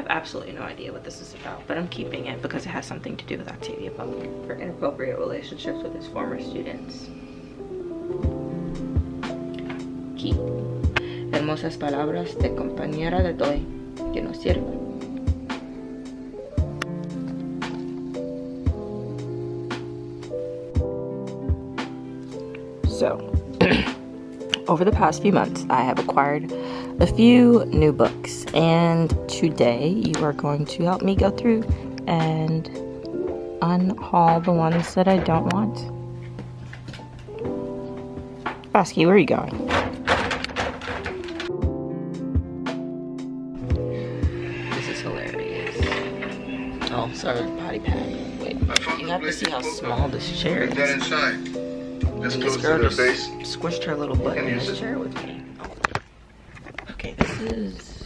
absolutely no idea what this is about, but I'm keeping it because it has something to do with Octavia Butler. For inappropriate relationships with his former students. Aquí. Hermosas palabras de compañera de doy que no sirven. So, over the past few months, I have acquired a few new books, and today you are going to help me go through and unhaul the ones that I don't want. Basky, where are you going? This is hilarious. Oh, sorry, potty pad. Wait, you have to see how small this chair is. This girl just squished her little butt in this chair with me. Okay, this is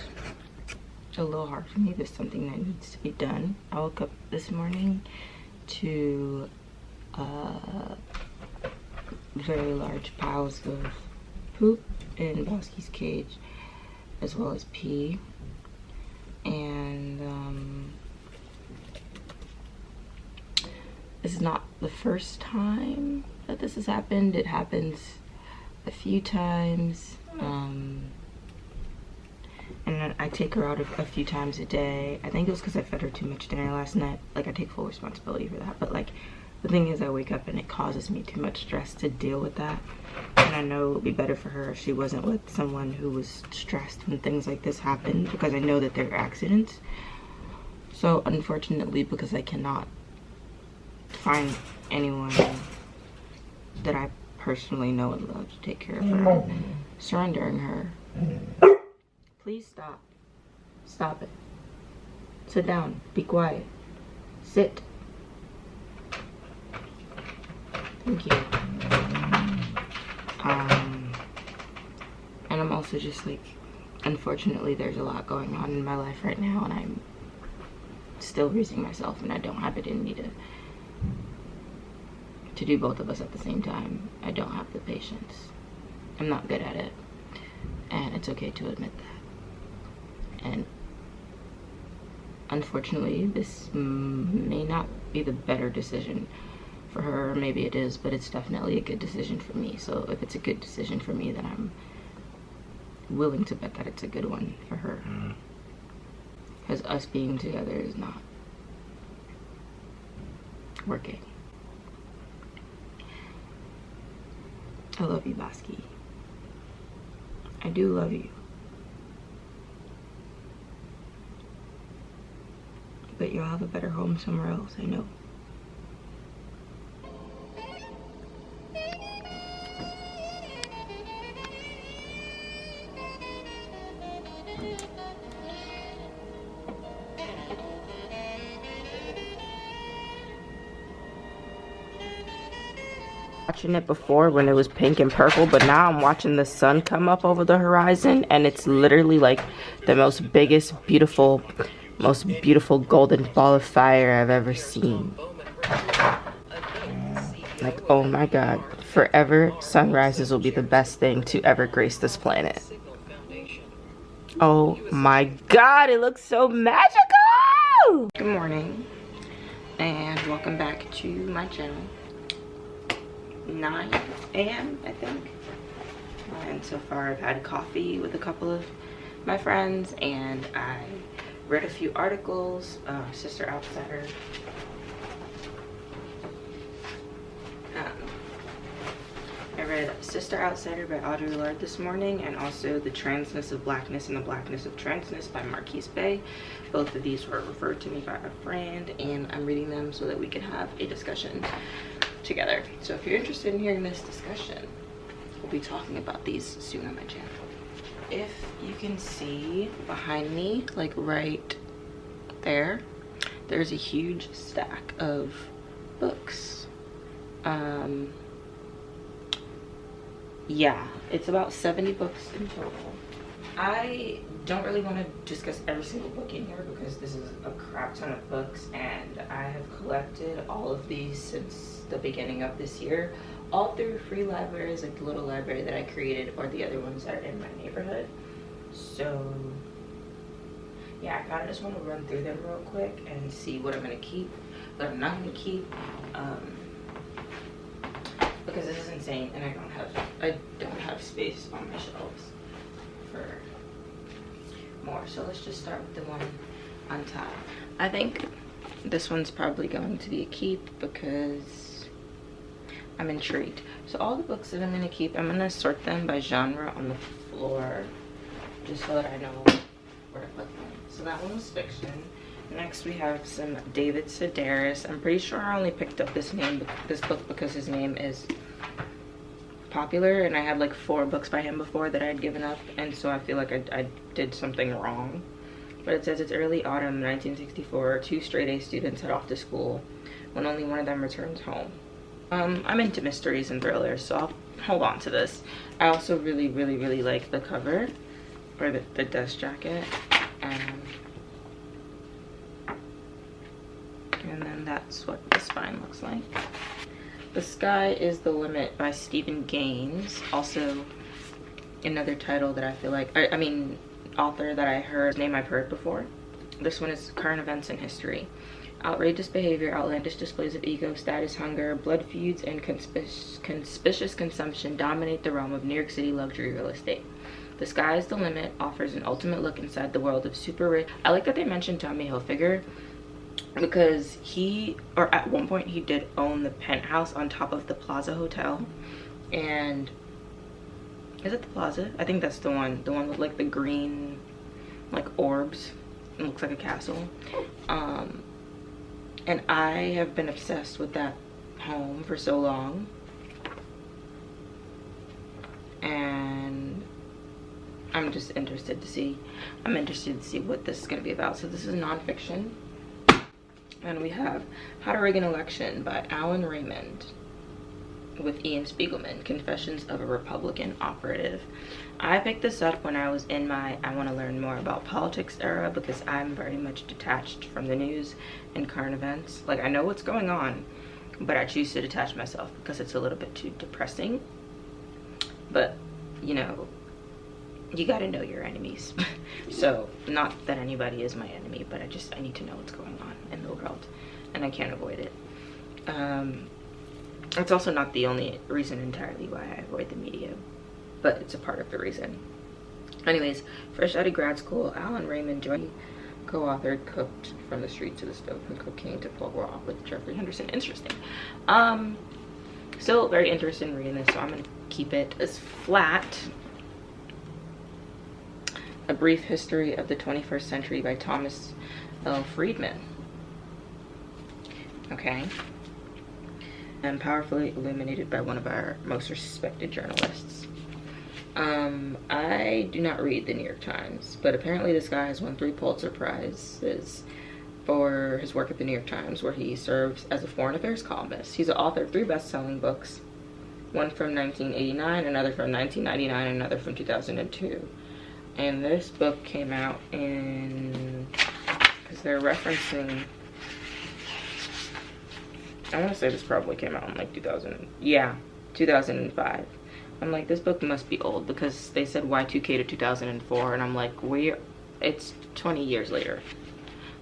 a little hard for me. This is something that needs to be done. I woke up this morning to very large piles of poop in Bosky's cage, as well as pee. And this is not the first time that this has happened. It happens a few times. And I take her out a few times a day. I think it was because I fed her too much dinner last night. Like, I take full responsibility for that. But, like, the thing is, I wake up and it causes me too much stress to deal with that. And I know it would be better for her if she wasn't with someone who was stressed when things like this happen, because I know that they're accidents. So, unfortunately, because I cannot find anyone that I personally know and love to take care of her, surrendering her. Please stop. Stop it. Sit down. Be quiet. Sit. Thank you. And I'm also just like, unfortunately, there's a lot going on in my life right now, and I'm still raising myself, and I don't have it in me to do both of us at the same time. I don't have the patience. I'm not good at it, and it's okay to admit that. And unfortunately, this may not be the better decision for her, or maybe it is, but it's definitely a good decision for me. So if it's a good decision for me, then I'm willing to bet that it's a good one for her. Because us being together is not working. I love you, Bosky. I do love you. But you'll have a better home somewhere else, I know. Watching it before when it was pink and purple, but now I'm watching the sun come up over the horizon, and it's literally like the most beautiful golden ball of fire I've ever seen. Like, oh my god, forever sunrises will be the best thing to ever grace this planet. Oh my god, it looks so magical! Good morning, and welcome back to my channel. 9 a.m. I think, and so far I've had coffee with a couple of my friends, and I read a few articles. Sister Outsider, I read Sister Outsider by Audre Lorde this morning, and also The Transness of Blackness and the Blackness of Transness by Marquise Bay. Both of these were referred to me by a friend, and I'm reading them so that we can have a discussion together. So if you're interested in hearing this discussion, we'll be talking about these soon on my channel. If you can see behind me, like right there, there's a huge stack of books. Yeah, it's about 70 books in total. I don't really want to discuss every single book in here because this is a crap ton of books, and I have collected all of these since the beginning of this year, all through free libraries, like the little library that I created, or the other ones that are in my neighborhood. So yeah, I kind of just want to run through them real quick and see what I'm going to keep, what I'm not going to keep, because this is insane, and I don't have space on my shelves for more. So let's just start with the one on top. I think this one's probably going to be a keep because I'm intrigued. So all the books that I'm going to keep, I'm going to sort them by genre on the floor, just so that I know where to put them. So that one was fiction. Next we have some David Sedaris. I'm pretty sure I only picked up this book because his name is popular, and I had like 4 books by him before that I had given up, and so I feel like I did something wrong. But it says it's early autumn 1964. 2 straight-A students head off to school when only one of them returns home. I'm into mysteries and thrillers, so I'll hold on to this. I also really like the cover, or the dust jacket. And then that's what the spine looks like. The Sky is the Limit by Stephen Gaines. Also another title that I feel like, I mean author that I heard, name I've heard before. This one is current events in history. Outrageous behavior, outlandish displays of ego, status, hunger, blood feuds, and conspicuous consumption dominate the realm of New York City luxury real estate. The Sky is the Limit offers an ultimate look inside the world of super rich. I like that they mentioned Tommy Hilfiger, because at one point he did own the penthouse on top of the Plaza Hotel. And is it the Plaza? I think that's the one with like the green like orbs. It looks like a castle. And I have been obsessed with that home for so long, and I'm just interested to see what this is going to be about. So this is nonfiction. And we have How to Rig an Election by Alan Raymond with Ian Spiegelman, Confessions of a Republican Operative. I picked this up when I was in my I want to learn more about politics era, because I'm very much detached from the news and current events. Like, I know what's going on, but I choose to detach myself because it's a little bit too depressing. But, you know, you gotta know your enemies. So, not that anybody is my enemy, but I need to know what's going on in the world, and I can't avoid it. It's also not the only reason entirely why I avoid the media, but it's a part of the reason. Anyways, fresh out of grad school, Alan Raymond co-authored Cooked from the Street to the Stove, from Cocaine to Foie Gras with Jeffrey Henderson. Interesting. Still very interested in reading this, so I'm gonna keep it as flat. A Brief History of the 21st Century by Thomas L. Friedman. Okay. And powerfully illuminated by one of our most respected journalists. I do not read the New York Times, but apparently this guy has won 3 Pulitzer Prizes for his work at the New York Times, where he serves as a foreign affairs columnist. He's the author of 3 best-selling books, one from 1989, another from 1999, and another from 2002. And this book came out in, because they're referencing, I want to say this probably came out in like 2005. I'm like, this book must be old, because they said Y2K to 2004, and I'm like, it's 20 years later.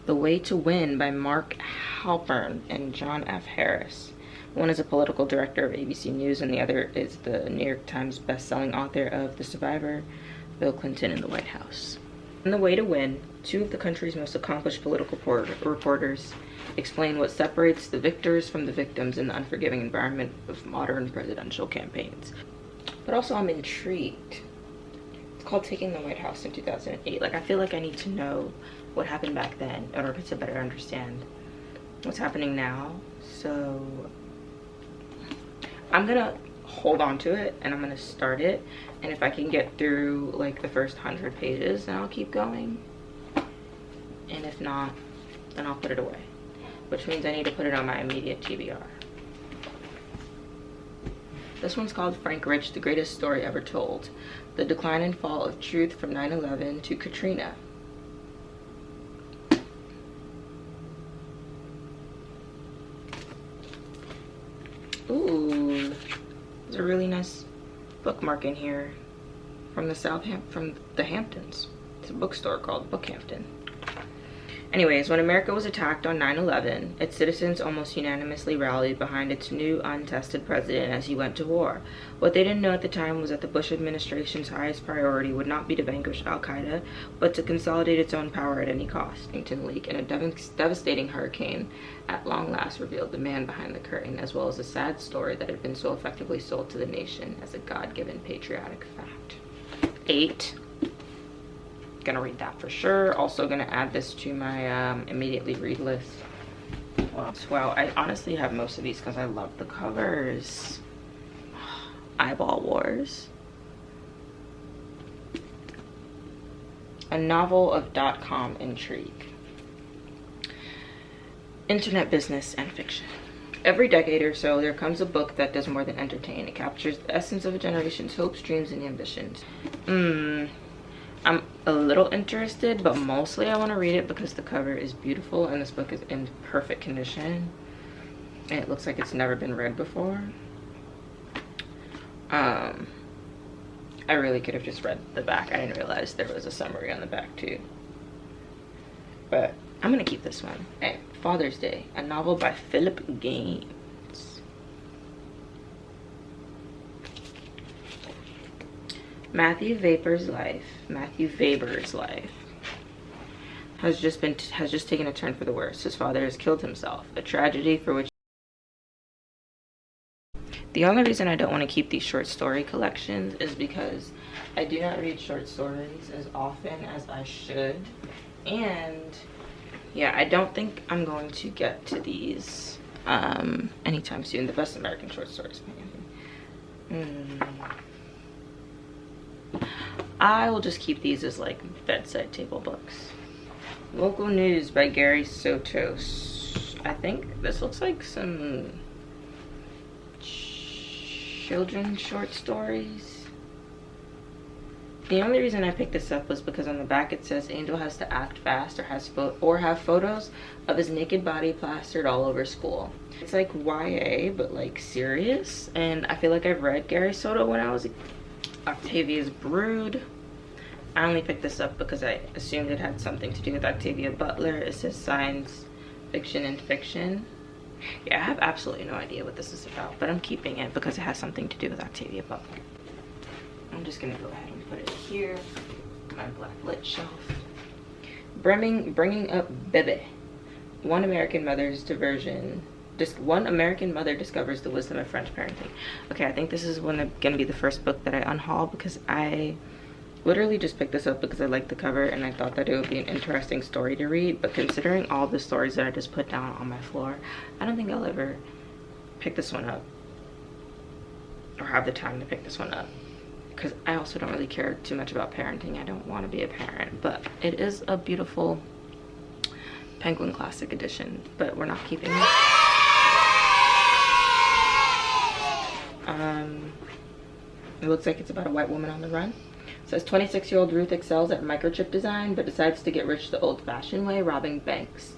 The Way to Win by Mark Halpern and John F. Harris. One is a political director of ABC News, and the other is the New York Times best-selling author of The Survivor, Bill Clinton in the White House. In The Way to Win, 2 of the country's most accomplished political reporters explain what separates the victors from the victims in the unforgiving environment of modern presidential campaigns. But also, I'm intrigued. It's called Taking the White House in 2008. Like, I feel like I need to know what happened back then in order to better understand what's happening now. So I'm gonna hold on to it, and I'm gonna start it, and if I can get through like the first 100 pages, then I'll keep going, and if not, then I'll put it away, which means I need to put it on my immediate TBR. This one's called Frank Rich, The Greatest Story Ever Told: The Decline and Fall of Truth from 9/11 to Katrina. Ooh, there's a really nice bookmark in here from the Hamptons. It's a bookstore called Bookhampton. Anyways, when America was attacked on 9/11, its citizens almost unanimously rallied behind its new untested president as he went to war. What they didn't know at the time was that the Bush administration's highest priority would not be to vanquish al-Qaeda, but to consolidate its own power at any cost. Washington leak and a devastating hurricane at long last revealed the man behind the curtain, as well as a sad story that had been so effectively sold to the nation as a God-given patriotic fact. 8. Gonna read that for sure. Also gonna add this to my immediately read list. Wow, I honestly have most of these because I love the covers. Eyeball Wars. A novel of .com intrigue. Internet business and fiction. Every decade or so, there comes a book that does more than entertain. It captures the essence of a generation's hopes, dreams, and ambitions. I'm a little interested, but mostly I want to read it because the cover is beautiful and this book is in perfect condition. And it looks like it's never been read before. I really could have just read the back. I didn't realize there was a summary on the back too. But I'm gonna keep this one. Hey, Father's Day, a novel by Philip Gaines. Matthew Weber's life has just taken a turn for the worse. His father has killed himself, a tragedy for which. The only reason I don't want to keep these short story collections is because I do not read short stories as often as I should, and yeah, I don't think I'm going to get to these anytime soon. The Best American Short Stories. I will just keep these as like bedside table books. Local News by Gary Sotos. I think this looks like some children's short stories. The only reason I picked this up was because on the back it says Angel has to act fast or have photos of his naked body plastered all over school. It's like YA but like serious, and I feel like I've read Gary Soto when I was Octavia's Brood. I only picked this up because I assumed it had something to do with Octavia Butler. It says science fiction and fiction. Yeah, I have absolutely no idea what this is about, but I'm keeping it because it has something to do with Octavia Butler. I'm just gonna go ahead and put it here, my black lit shelf. Bringing up Bebe. One American mother discovers the wisdom of French parenting. Okay, I think this is gonna be the first book that I unhaul because I literally just picked this up because I liked the cover and I thought that it would be an interesting story to read. But considering all the stories that I just put down on my floor, I don't think I'll ever pick this one up or have the time to pick this one up because I also don't really care too much about parenting. I don't want to be a parent, but it is a beautiful Penguin Classic edition, but we're not keeping it. It looks like it's about a white woman on the run. It says 26-year-old Ruth excels at microchip design but decides to get rich the old-fashioned way, robbing banks.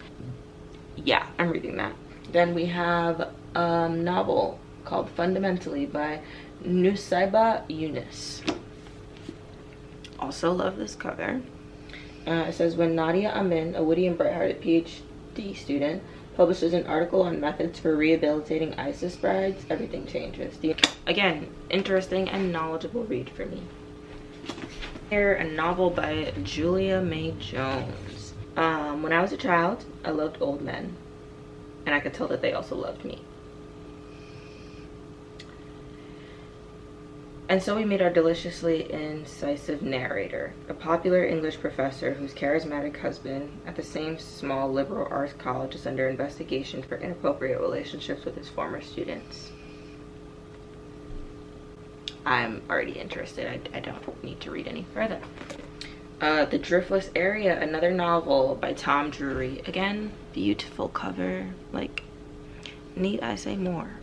Yeah, I'm reading that. Then we have a novel called Fundamentally by Nusaiba Yunus. Also love this cover. It says when Nadia Amin, a witty and bright-hearted PhD student, publishes an article on methods for rehabilitating ISIS brides, everything changes. Again, interesting and knowledgeable read for me. Here, a novel by Julia May Jones. When I was a child, I loved old men, and I could tell that they also loved me. And so we meet our deliciously incisive narrator, a popular English professor whose charismatic husband at the same small liberal arts college is under investigation for inappropriate relationships with his former students. I'm already interested. I don't need to read any further. The Driftless Area, another novel by Tom Drury. Again, beautiful cover. Like, need I say more?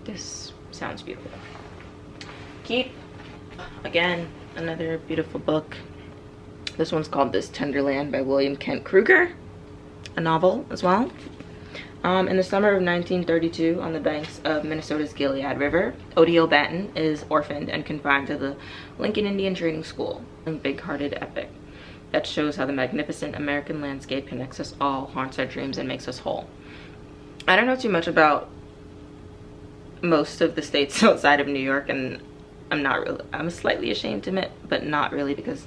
This sounds beautiful. Keep. Again, another beautiful book. This one's called This Tender Land by William Kent Kruger. A novel as well. In the summer of 1932, on the banks of Minnesota's Gilead River, Odile Banton is orphaned and confined to the Lincoln Indian Training School. A big-hearted epic. that shows how the magnificent American landscape connects us all, haunts our dreams, and makes us whole. I don't know too much about most of the states outside of New York, and I'm slightly ashamed to admit, but not really, because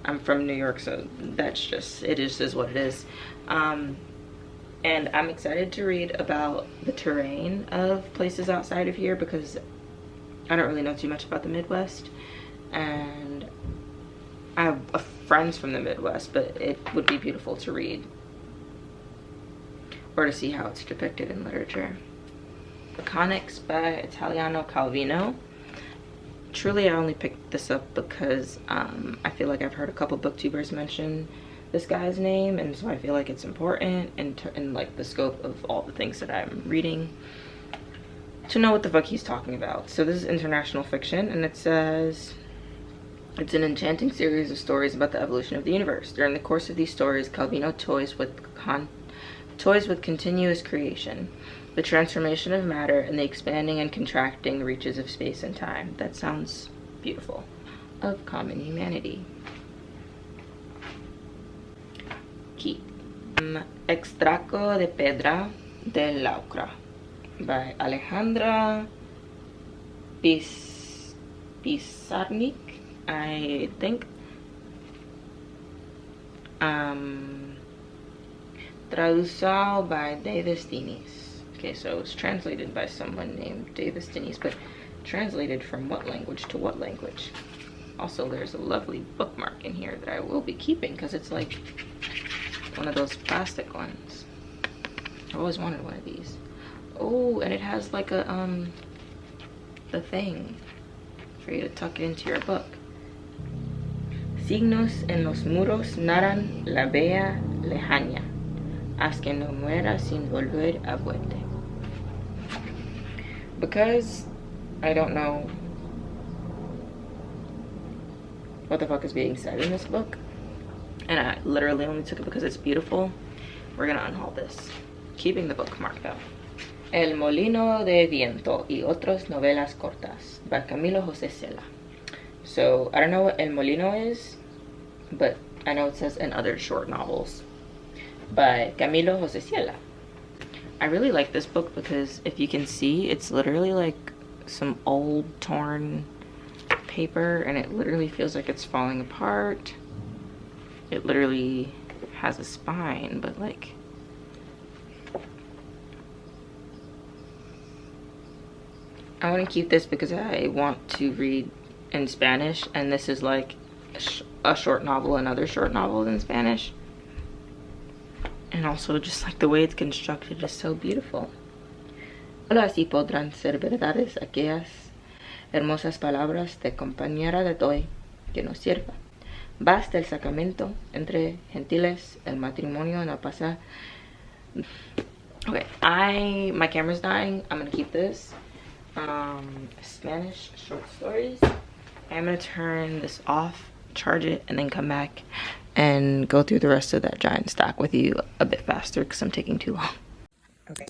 I'm from New York, so that's just, it is what it is. And I'm excited to read about the terrain of places outside of here, because I don't really know too much about the Midwest, and I have friends from the Midwest, but it would be beautiful to read or to see how it's depicted in literature. Iconics by Italiano Calvino. Truly, I only picked this up because I feel like I've heard a couple booktubers mention this guy's name, and so I feel like it's important in like the scope of all the things that I'm reading to know what the fuck he's talking about. So this is international fiction, and it says it's an enchanting series of stories about the evolution of the universe. During the course of these stories, Calvino toys with continuous creation, the transformation of matter, and the expanding and contracting reaches of space and time. That sounds beautiful. Of common humanity. Key. Extracto de Pedra de Laucra by Alejandra Pizarnik, I think. Traducido by Davis Diniz. Okay, so it's translated by someone named Davis Diniz, but translated from what language to what language? Also, there's a lovely bookmark in here that I will be keeping, because it's like one of those plastic ones. I always wanted one of these. Oh, and it has like a the thing for you to tuck it into your book. Signos en los muros narran la bella lejanía, haz que no muera sin volver a verte. Because I don't know what the fuck is being said in this book, and I literally only took it because it's beautiful, we're gonna unhaul this, keeping the bookmark though. El Molino de Viento y otras novelas cortas by Camilo José Cela. So I don't know what El Molino is, but I know it says in other short novels by Camilo José Cela. I really like this book because if you can see, it's literally like some old torn paper, and it literally feels like it's falling apart. It literally has a spine, but like, I want to keep this because I want to read in Spanish, and this is like a short novel, another short novel in Spanish. And also just like the way it's constructed is so beautiful. Solo así podrán ser verdades aquellas hermosas palabras de compañera de hoy que nos sirva. Basta el sacramento entre gentiles, el matrimonio no pasa. Okay, my camera's dying. I'm gonna keep this. Spanish short stories. I'm gonna turn this off, charge it, and then come back and go through the rest of that giant stack with you a bit faster because I'm taking too long. Okay,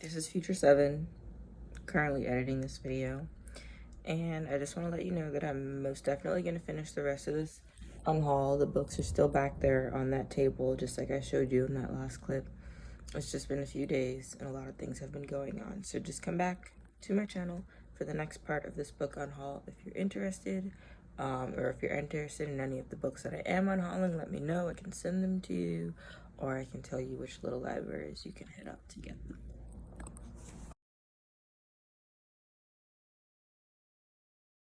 this is Future 7, currently editing this video, and I just want to let you know that I'm most definitely going to finish the rest of this unhaul. The books are still back there on that table, just like I showed you in that last clip. It's just been a few days and a lot of things have been going on, so just come back to my channel for the next part of this book unhaul if you're interested. Or if you're interested in any of the books that I am unhauling, let me know. I can send them to you, or I can tell you which little libraries you can hit up to get them.